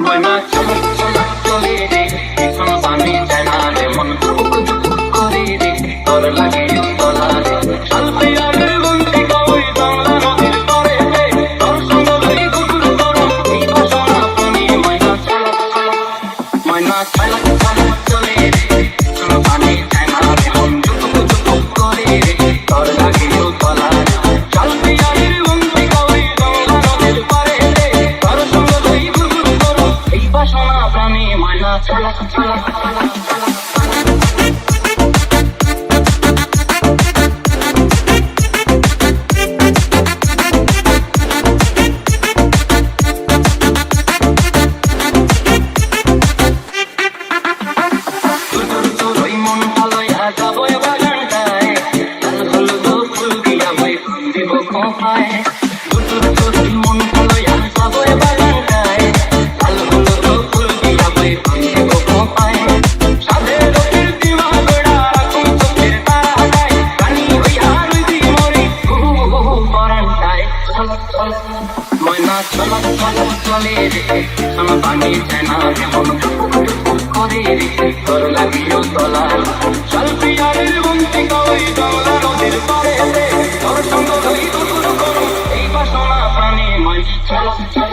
ময়না চল চল চলে রে এখন পানি চায় না রে মন টুক টুক করে রে তোর লাগে তলা রে শালপি আরের বন্দি কই বাংলা নদীর পারে রে তোর সঙ্গ লই গুগুর করো এই বাসনা পানি ময়না চল চল ময়না চল চল চলে রে এখন পানি চায় না রে মন টুক টুক করে রে তোর লাগে তলা রে শালপি আরের বন্দি কই বাংলা নদীর পারে রে তোর সঙ্গ লই গুগুর করো এই বাসনা পানি ময়না চল চল ময়না চল চল চলে রে সোনা পানি চায় না রে মন করে রে তোর লাগিও তলা শালপি আরের বন্দি কই বাংলা নদীর পারে রে তোর সঙ্গ লই গুগুর করো এই বাসনা প্রাণী ময়না চল চল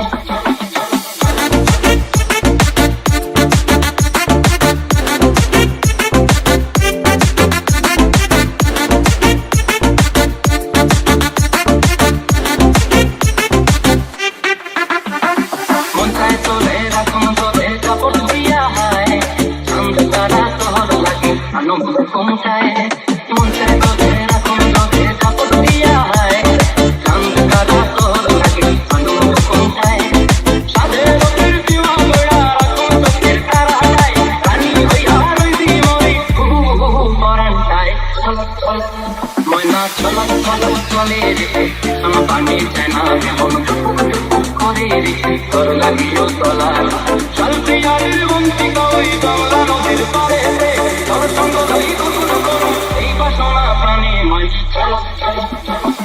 কোনটায় মন চায় তোদের এখন তোদের কাপড় দিয়া হয় চাঁদ কাদা তোর লাগে আনন্দ কোনটায় সাদের রোদের দিওয়া গোড়া এখন তোদের তারা যায় রানী হইয়া রইদি মরি ঘুঘু ঘুঘু পরানটায় চল চল ময়না চল চল চলে রে সোনা পানি চায় না রে মন করে রে তোর লাগিও তলা শালপি আরের বন্দি কই বাংলা নদীর পারে রে তোর সঙ্গ লই গুগুর করো এই বাসনা প্রাণী ময়না চল চল চল